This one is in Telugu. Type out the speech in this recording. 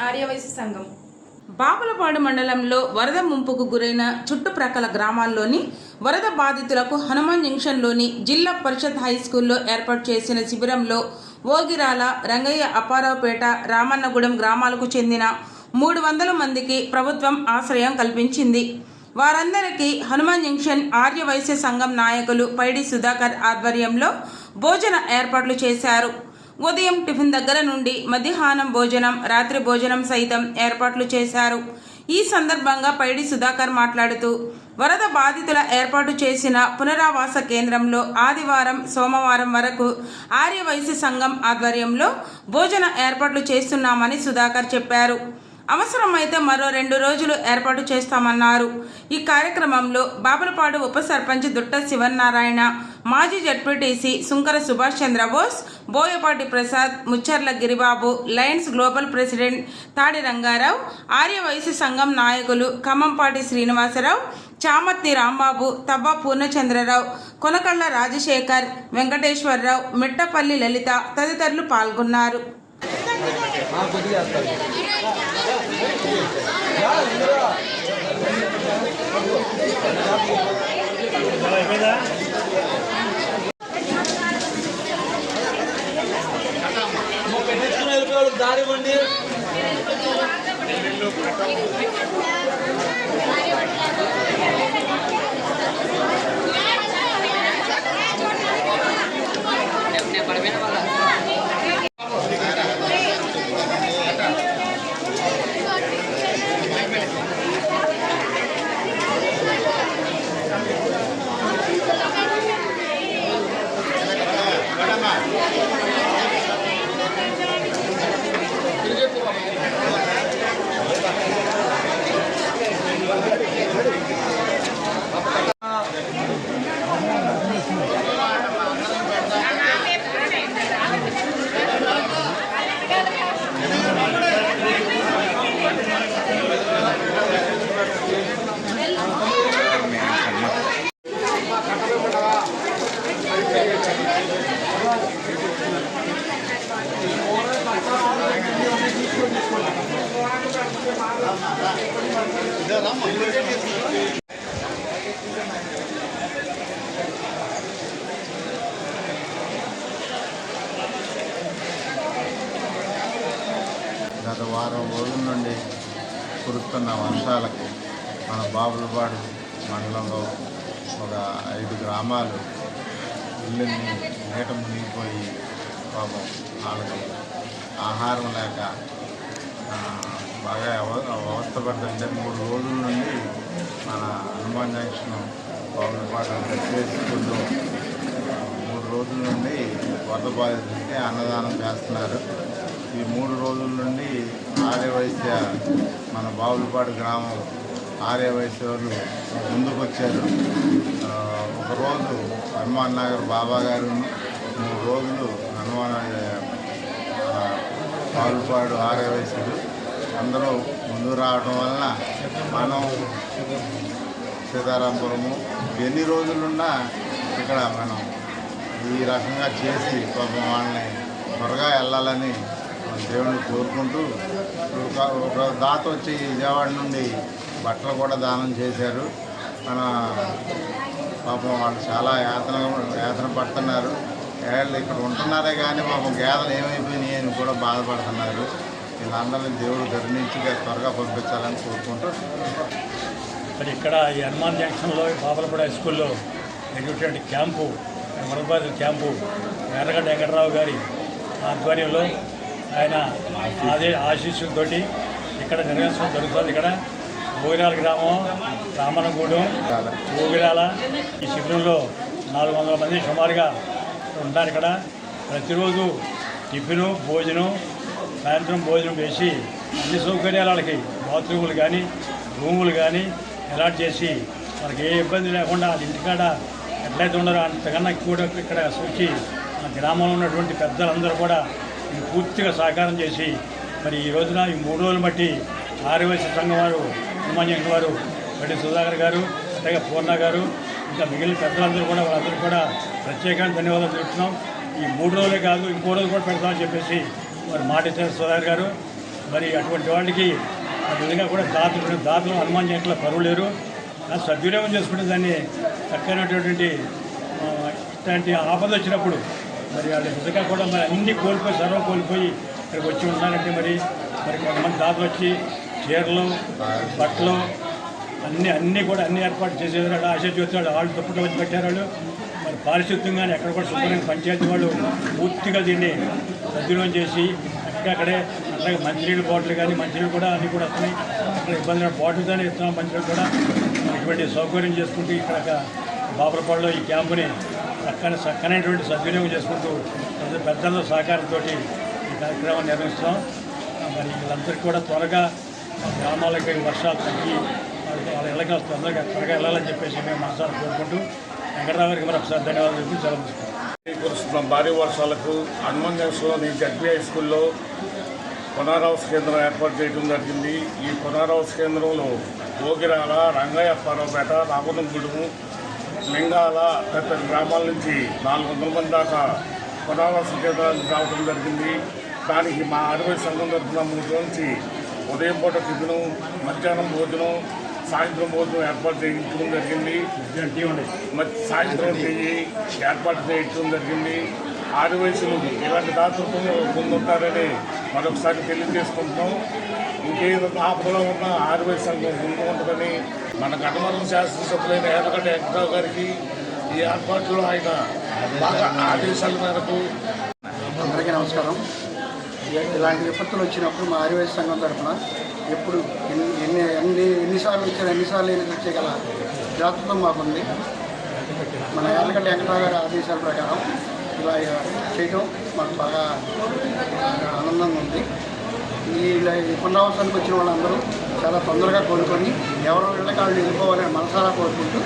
ఆర్యవైశ్య సంఘం బాపులపాడు మండలంలో వరద ముంపుకు గురైన చుట్టుప్రక్కల గ్రామాల్లోని వరద బాధితులకు హనుమాన్ జంక్షన్లోని జిల్లా పరిషత్ హై స్కూల్లో ఏర్పాటు చేసిన శిబిరంలో ఓగిరాల, రంగయ్య, అప్పారావుపేట, రామన్నగూడెం గ్రామాలకు చెందిన 300 మందికి ప్రభుత్వం ఆశ్రయం కల్పించింది. వారందరికీ హనుమాన్ జంక్షన్ ఆర్యవైశ్య సంఘం నాయకులు పైడి సుధాకర్ ఆధ్వర్యంలో భోజన ఏర్పాట్లు చేశారు. ఉదయం టిఫిన్ దగ్గర నుండి మధ్యాహ్నం భోజనం, రాత్రి భోజనం సైతం ఏర్పాట్లు చేశారు. ఈ సందర్భంగా పైడి సుధాకర్ మాట్లాడుతూ వరద బాధితుల ఏర్పాటు చేసిన పునరావాస కేంద్రంలో ఆదివారం, సోమవారం వరకు ఆర్యవైశ్య సంఘం ఆధ్వర్యంలో భోజన ఏర్పాట్లు చేస్తున్నామని సుధాకర్ చెప్పారు. అవసరమైతే మరో 2 రోజులు ఏర్పాటు చేస్తామన్నారు. ఈ కార్యక్రమంలో బాపులపాడు ఉప సర్పంచ్ దుట్ట శివనారాయణ, మాజీ ZPTC Sunkara Subhash Chandrabose, Boyapati Prasad, Mucharla Giribabu, Lions global president Tadi Rangarao, Aryavysya సంఘం నాయకులు ఖమ్మంపాటి శ్రీనివాసరావు, చామత్తి రాంబాబు, తవ్వ పూర్ణచంద్రరావు, కొనకళ్ళ రాజశేఖర్, వెంకటేశ్వరరావు, మిట్టపల్లి లలిత తదితరులు పాల్గొన్నారు. దారి బండి గత వారం రోజుల నుండి కురుస్తున్న వర్షాలకు మన బాపులపాడు మండలంలో ఒక 5 గ్రామాలు ఇళ్ళని నీట మునిగిపోయి పాపం వాళ్ళకి ఆహారం లేక బాగా అవస్థపడుతుంటే 3 రోజుల నుండి మన హనుమాన్ జంక్షన్ బాపులపాడు స్కూల్లో 3 రోజుల నుండి వరద బాధితులకి అన్నదానం చేస్తున్నారు. ఈ 3 రోజుల నుండి ఆర్యవైశ్య మన బాపులపాడు గ్రామం ఆర్యవైశ్య వాళ్ళు ముందుకు వచ్చారు. ఒకరోజు హనుమాన్ నగర్ బాబా గారు, 3 రోజులు హనుమాన్ బాపులపాడు ఆర్యవైశ్యులు అందరూ ముందుకు రావడం వలన మనం సీతారాంపురము ఎన్ని రోజులున్నా ఇక్కడ మనం ఈ రకంగా చేసి పాపం వాళ్ళని త్వరగా వెళ్ళాలని దేవుడిని కోరుకుంటూ ఒక దాత వచ్చి విజయవాడ నుండి బట్టలు కూడా దానం చేశారు. మన పాపం వాళ్ళు చాలా యాతన పడుతున్నారు. వాళ్ళు ఇక్కడ ఉంటున్నారే కానీ పాపం గేదెలు ఏమైపోయినాయి అని కూడా బాధపడుతున్నారు. వీళ్ళందరినీ దేవుడు గర్ణించి త్వరగా పంపించాలని కోరుకుంటూ మరి ఇక్కడ ఈ హనుమాన్ జంక్షన్లో బాపులపాడు స్కూల్లో జరిగినటువంటి క్యాంపు, వరద క్యాంపు ఎర్రగడ్డ వెంకటరావు గారి ఆధ్వర్యంలో ఆయన అదే ఆశీస్సులతోటి ఇక్కడ నిర్వహించడం జరుగుతుంది. ఇక్కడ ఓగిరాల గ్రామం, రామన్నగూడెం, ఓగిరాల ఈ శిబిరంలో 400 మంది సుమారుగా ఉంటారు. ఇక్కడ ప్రతిరోజు టిఫిను, భోజనం, సాయంత్రం భోజనం వేసి అన్ని సౌకర్యాలు వాళ్ళకి బాత్రూములు కానీ, రూములు కానీ అలాట్ చేసి వాళ్ళకి ఏ ఇబ్బంది లేకుండా వాళ్ళ ఇంటికాడ ఎట్లయితే ఉన్నారో అంతకన్నా కూడా ఇక్కడ వచ్చి గ్రామంలో ఉన్నటువంటి పెద్దలందరూ కూడా పూర్తిగా సహకారం చేసి మరి ఈ రోజున ఈ 3 రోజులు బట్టి ఆర్యవైశ్య సంఘం వారు, హనుమాన్ జంక్షన్ వారు, పైడి సుధాకర్ గారు, అలాగే పూర్ణ గారు, ఇంకా మిగిలిన పెద్దలందరూ కూడా వాళ్ళందరూ కూడా ప్రత్యేకంగా ధన్యవాదాలు చెప్తున్నాం. ఈ 3 రోజులే కాదు, ఇంకో రోజు కూడా పెడతామని చెప్పేసి మరి మాట ఇచ్చారు సుధాకర్ గారు. మరి అటువంటి వాళ్ళకి నిజంగా కూడా దాతలు హనుమాన్ జయంతిలో కరువు లేరు. సద్వినియోగం చేసుకుంటే దాన్ని చక్కనటువంటి ఇట్లాంటి ఆపద వచ్చినప్పుడు మరి వాళ్ళు నిజంగా కూడా మరి అన్నీ కోల్పోయి సర్వం కోల్పోయి ఇక్కడికి వచ్చి ఉన్నారంటే మరి కొంతమంది దాతలు వచ్చి చీరలు బట్టలు అన్నీ కూడా అన్ని ఏర్పాటు చేసేవాళ్ళు. ఆశాజ్యోతి వాళ్ళు దుప్పట్లో వచ్చి పెట్టారు వాళ్ళు. మరి పారిశుద్ధ్యంగానే ఎక్కడ కూడా శుభ్రంగా పంచాయతీ వాళ్ళు పూర్తిగా దీన్ని సద్వినియోగం చేసి అక్కడే అట్లాగే మంచినీళ్ళ బాటిల్ కానీ మంచినీళ్ళు కూడా అన్నీ కూడా వస్తున్నాయి. అక్కడ ఇబ్బంది బాటిల్ కానీ ఇస్తున్నాం. మంచినీళ్ళు కూడా ఇటువంటి సౌకర్యం చేసుకుంటూ ఇక్కడ బాపులపాడులో ఈ క్యాంపుని చక్కనైనటువంటి సద్వినియోగం చేసుకుంటూ పెద్దల సహకారంతో ఈ కార్యక్రమాన్ని నిర్వహిస్తున్నాం. మరి వీళ్ళందరికీ కూడా త్వరగా గ్రామాలకి వర్షాలు తగ్గి వాళ్ళ ఇళ్ళకి తొందరగా త్వరగా వెళ్ళాలని చెప్పేసి మేము మనసారి కోరుకుంటూ వెంకటరావు గారికి మరి ఒకసారి ధన్యవాదాలు చెప్పి సెలవు కురుస్తున్న భారీ వర్షాలకు హనుమాన్ జంక్షన్లోని జడ్పీ హై స్కూల్లో పునరావాస కేంద్రం ఏర్పాటు చేయడం జరిగింది. ఈ పునరావాస కేంద్రంలో ఓగిరాల, రంగయ్యప్పారావుపేట, రామదంగూడెము, లింగాల తదితర గ్రామాల నుంచి 400 మంది దాకా పునరావాస కేంద్రానికి రావడం జరిగింది. దానికి మా అడవి సంఘం తరఫున 3 రోజుల నుంచి ఉదయం పూట టిఫిను, మధ్యాహ్నం భోజనం, సాయంత్రం భోజనం ఏర్పాటు చేయించడం జరిగింది. సాయంత్రం ఏర్పాటు చేయించడం జరిగింది. ఆదివాసులు ఇలాంటి దాతృత్వం ముందుంటారని మరొకసారి తెలియజేసుకుంటున్నాం. ఇంకేదైనా ఆపదలో ఉన్న ఆదివాసీ సంఘం ముందు ఉంటుందని మన గన్నవరం శాసనసభ్యులైన ఎర్రగడ్డ వెంకటరావు గారికి ఈ ఏర్పాట్లో ఆయన బాగా ఆదేశాల మేరకు. అందరికీ నమస్కారం. ఇలాంటి విపత్తులు వచ్చినప్పుడు మా ఆదివాసీ సంఘం తరఫున ఎప్పుడు ఎన్నిసార్లు వచ్చారు ఎన్నిసార్లు వచ్చేగల జాతృత్వం మాకుంది. మన ఎర్రగడ్డ వెంకటరావు గారి ఆదేశాల ప్రకారం ఇలా చేయడం మాకు బాగా ఆనందంగా ఉంది. ఈ పునరావాసానికి వచ్చిన వాళ్ళందరూ చాలా తొందరగా కోరుకొని ఎవరి ఇళ్ళకి వాళ్ళు వెళ్ళిపోవాలని మనసారా కోరుకుంటూ